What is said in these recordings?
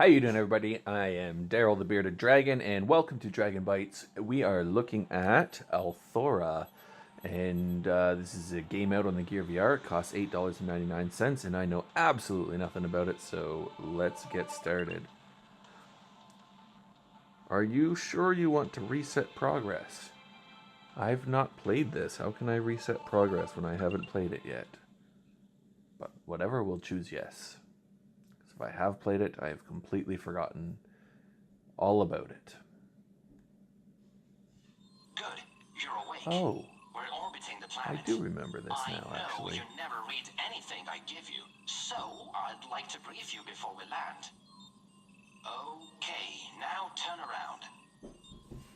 How you doing, everybody? I am Daryl the Bearded Dragon, and welcome to Dragon Bites. We are looking at Althora, and this is a game out on the Gear VR. It costs $8.99, and I know absolutely nothing about it, so let's get started. Are you sure you want to reset progress? I've not played this. How can I reset progress when I haven't played it yet? But whatever, we'll choose yes. If I have played it, I have completely forgotten all about it. Good, you're awake. Oh, we're orbiting the planet. I do remember this now, I know actually. you never read anything I give you, so I'd like to brief you before we land. Okay, now turn around.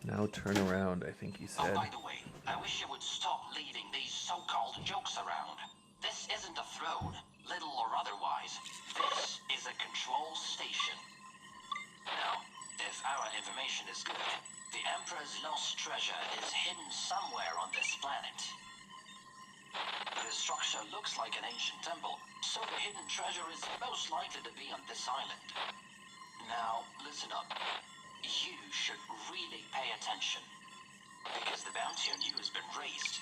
Now turn around, I think he said. Oh, by the way, I wish you would stop leaving these so-called jokes around. This isn't a throne, little or otherwise. This is a control station. Now, if our information is good, the Emperor's lost treasure is hidden somewhere on this planet. The structure looks like an ancient temple, so the hidden treasure is most likely to be on this island. Now, listen up. You should really pay attention, because the bounty on you has been raised.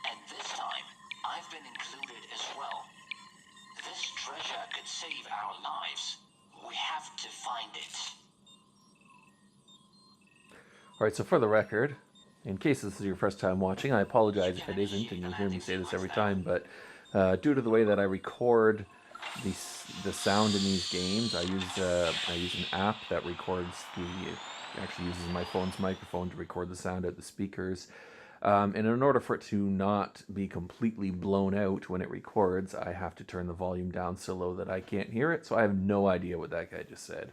And this time, I've been included as well. This treasure could save our lives. We have to find it. Alright, so for the record, in case this is your first time watching, I apologize if it isn't, and you hear me say this every time, but due to the way that I record the sound in these games, I use an app that records actually uses my phone's microphone to record the sound at the speakers. And in order for it to not be completely blown out when it records, I have to turn the volume down so low that I can't hear it. So I have no idea what that guy just said.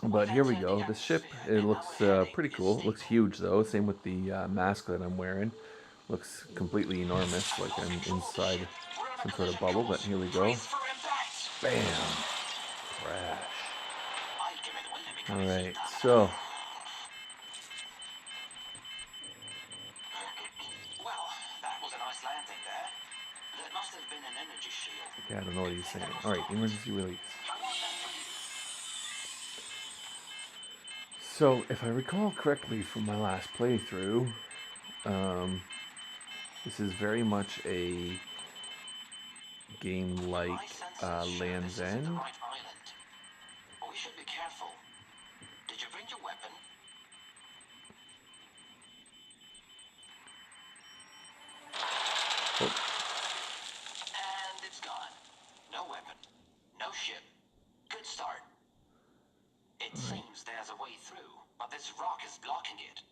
But here we go. The ship, it looks pretty cool. It looks huge, though. Same with the mask that I'm wearing. Looks completely enormous, like I'm inside some sort of bubble. But here we go. Bam! Crash. Alright, so... Yeah, I don't know what he's saying. Alright, emergency release. So, if I recall correctly from my last playthrough, this is very much a game like Land's End. We should be careful. Did you bring your weapon? Oh. And it's gone. No weapon. No ship. Good start. It seems there's a way through, but this rock is blocking it.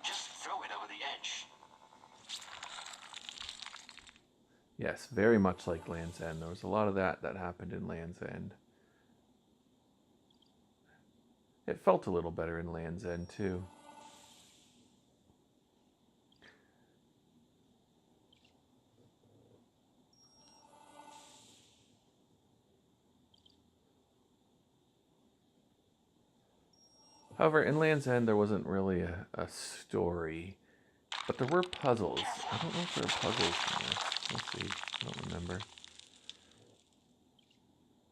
Just throw it over the edge. Yes, very much like Land's End. There was a lot of that happened in Land's End. It felt a little better in Land's End, too. However, in Land's End, there wasn't really a story, but there were puzzles. I don't know if there are puzzles in this. Let's see. I don't remember.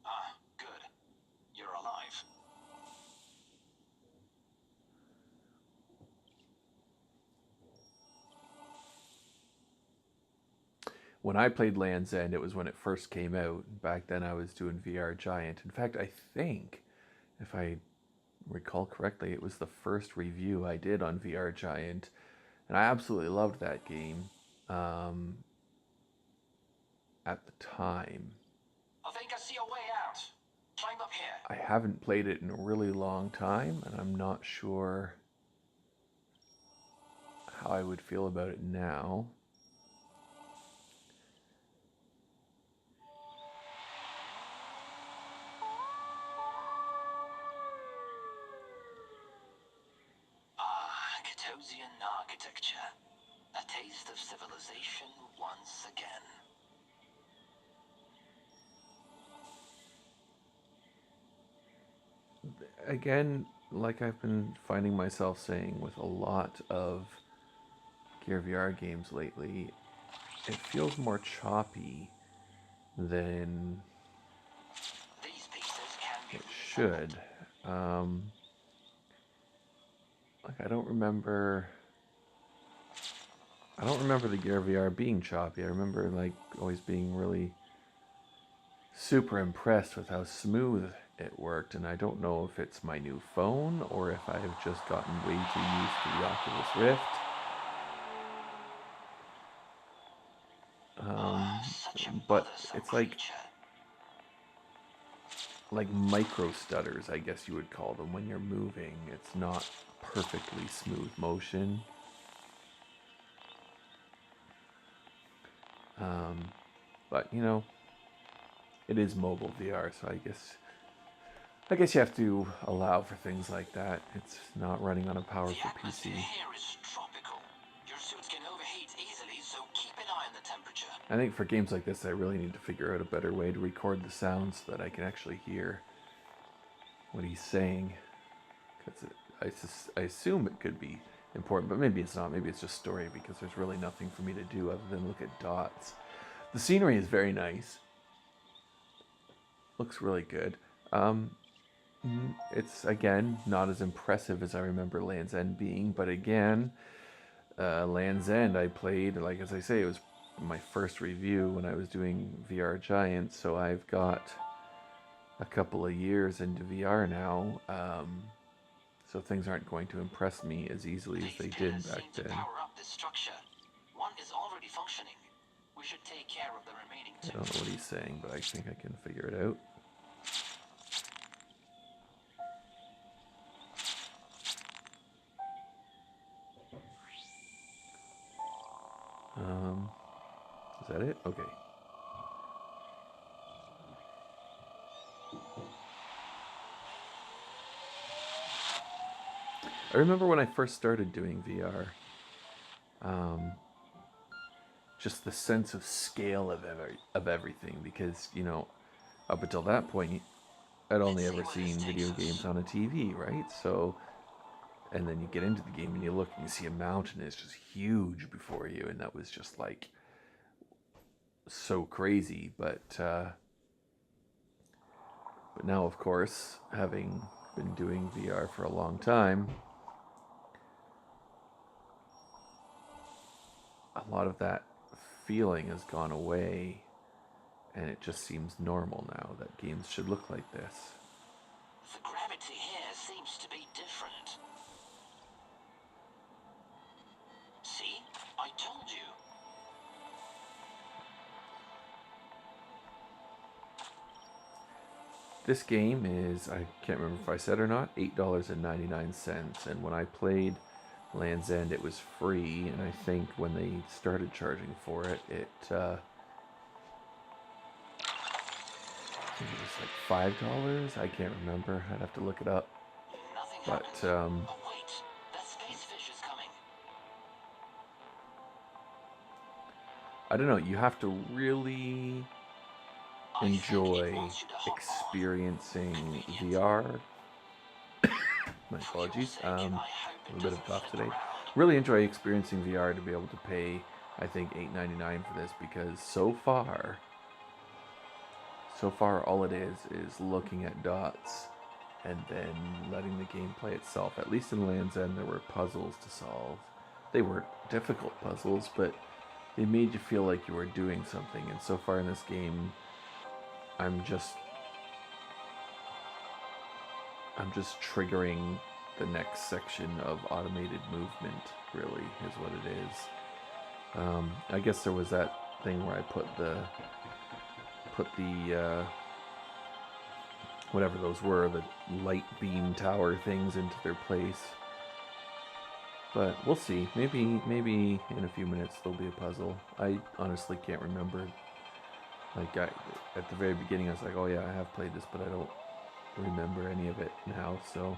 Ah, good. You're alive. When I played Land's End, it was when it first came out. Back then, I was doing VR Giant. In fact, I think, if I recall correctly, it was the first review I did on VR Giant, and I absolutely loved that game at the time. I think I see a way out. Climb up here. I haven't played it in a really long time, and I'm not sure how I would feel about it now. Architecture. A taste of civilization once again. Again, like I've been finding myself saying with a lot of Gear VR games lately, it feels more choppy then These pieces can be it should. Like I don't remember the Gear VR being choppy. I remember like always being really super impressed with how smooth it worked, and I don't know if it's my new phone or if I've just gotten way too used to the Oculus Rift. But it's like micro stutters, I guess you would call them, when you're moving. It's not perfectly smooth motion. But you know, it is mobile VR, so I guess you have to allow for things like that. It's not running on a powerful PC. Here is tropical. Your suits can overheat easily, so keep an eye on the temperature. I think for games like this, I really need to figure out a better way to record the sound so that I can actually hear what he's saying. Because I assume it could be important, but maybe it's not. Maybe it's just story, because there's really nothing for me to do other than look at dots. The scenery is very nice. Looks really good. It's, again, not as impressive as I remember Land's End being, but again, Land's End I played, like as I say, it was my first review when I was doing VR Giant, so I've got a couple of years into VR now, so things aren't going to impress me as easily as they did back then. Power up this structure. One is already functioning. We should take care of the remaining two. I don't know what he's saying, but I think I can figure it out. Is that it? Okay. I remember when I first started doing VR, just the sense of scale of everything, because, you know, up until that point, I'd only ever seen video games on a TV, right? So, and then you get into the game and you look and you see a mountain is just huge before you, and that was just like so crazy. But now, of course, having been doing VR for a long time, a lot of that feeling has gone away, and it just seems normal now that games should look like this. The gravity here seems to be different. See? I told you. This game is, I can't remember if I said or not, $8.99. And when I played Land's End, it was free. And I think when they started charging for it, I think it was like $5. I can't remember. I'd have to look it up. But oh wait, that space fish is coming. I don't know. You have to really enjoy experiencing VR. My apologies. A little bit of cough today. Really enjoy experiencing VR to be able to pay, I think, $8.99 for this, because so far all it is looking at dots and then letting the game play itself. At least in Land's End, there were puzzles to solve. They weren't difficult puzzles, but they made you feel like you were doing something. And so far in this game, I'm just triggering the next section of automated movement, really, is what it is. I guess there was that thing where I put the whatever those were, the light beam tower things into their place. But we'll see. Maybe in a few minutes there'll be a puzzle. I honestly can't remember. Like, at the very beginning I was like, oh yeah, I have played this, but I don't remember any of it now, so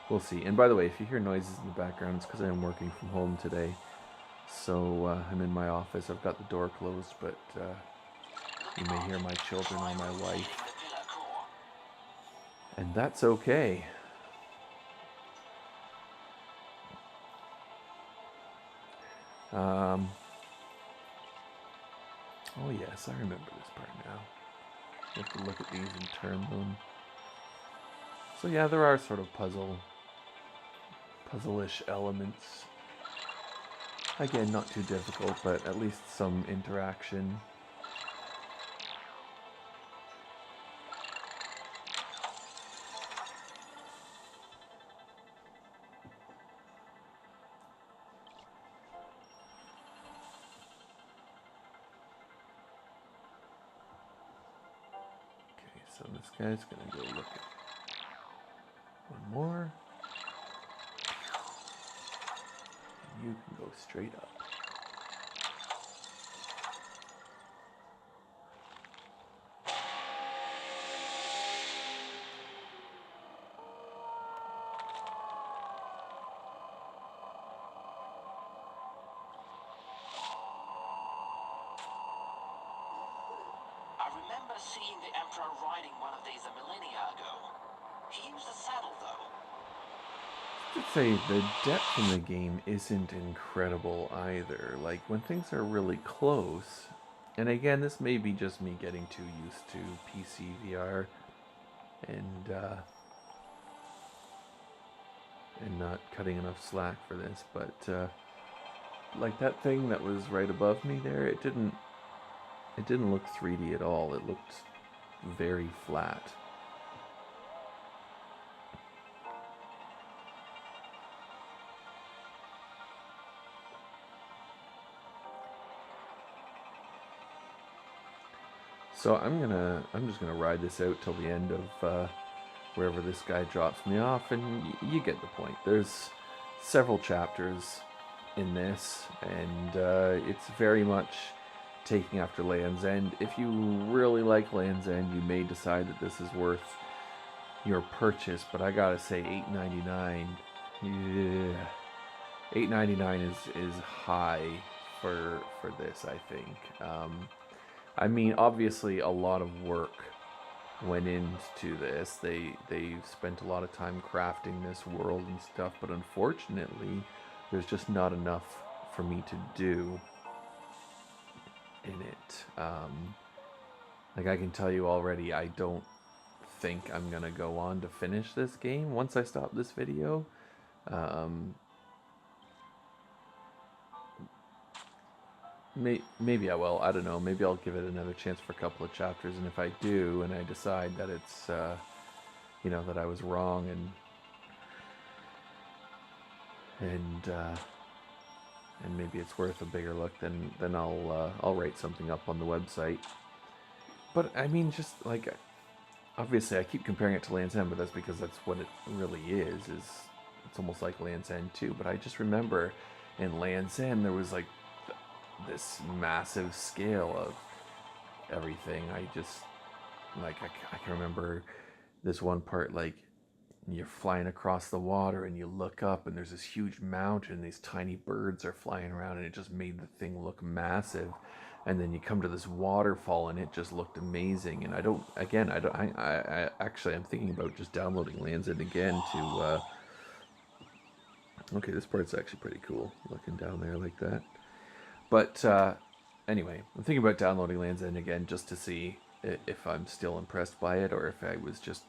we'll see. And by the way, if you hear noises in the background, it's because I am working from home today. So I'm in my office. I've got the door closed, but you may hear my children or my wife. And that's okay. Oh yes, I remember this part now. You have to look at these and turn them. So yeah, there are sort of puzzle-ish elements. Again, not too difficult, but at least some interaction. Okay, so this guy's gonna go look at one more. And you can go straight up. I remember seeing the Emperor riding one of these a millennia ago. He used a saddle, though. I'd say the depth in the game isn't incredible either. Like, when things are really close, and again, this may be just me getting too used to PC VR and not cutting enough slack for this, but like that thing that was right above me there, it didn't look 3D at all. It looked very flat. So I'm just gonna ride this out till the end of wherever this guy drops me off, and you get the point. There's several chapters in this, and it's very much taking after Land's End. If you really like Land's End, you may decide that this is worth your purchase, but I gotta say $8.99, yeah, $8.99 is high for this, I think. I mean, obviously a lot of work went into this. They spent a lot of time crafting this world and stuff, but unfortunately there's just not enough for me to do in it. Like, I can tell you already, I don't think I'm gonna go on to finish this game once I stop this video. Maybe I will. I don't know. Maybe I'll give it another chance for a couple of chapters, and if I do, and I decide that it's, you know, that I was wrong, and maybe it's worth a bigger look, then I'll write something up on the website. But I mean, just like, obviously I keep comparing it to Land's End, but that's because that's what it really is. It's almost like Land's End 2. But I just remember in Land's End there was like this massive scale of everything. I just, like, I can remember this one part, like, you're flying across the water and you look up and there's this huge mountain and these tiny birds are flying around, and it just made the thing look massive. And then you come to this waterfall and it just looked amazing. And I actually, I'm thinking about just downloading Land's End again to okay, this part's actually pretty cool, looking down there like that. But anyway, I'm thinking about downloading Land's End again just to see if I'm still impressed by it, or if I was just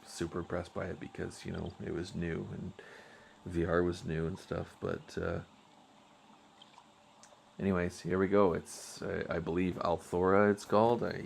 super impressed by it because, you know, it was new and VR was new and stuff. But anyways, here we go. It's I believe Althora it's called. I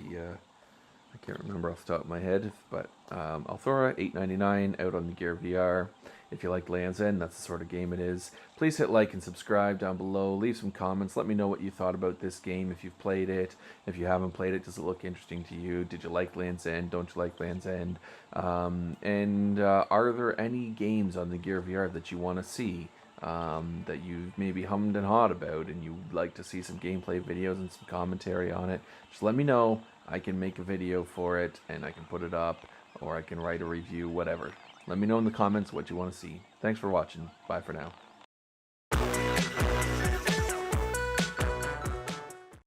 can't remember off the top of my head, but Althora, $8.99 out on the Gear VR. If you like Land's End, that's the sort of game it is. Please hit like and subscribe down below. Leave some comments. Let me know what you thought about this game, if you've played it. If you haven't played it, does it look interesting to you? Did you like Land's End? Don't you like Land's End? And are there any games on the Gear VR that you want to see? That you've maybe hummed and hawed about, and you'd like to see some gameplay videos and some commentary on it, just let me know. I can make a video for it, and I can put it up, or I can write a review, whatever. Let me know in the comments what you want to see. Thanks for watching. Bye for now.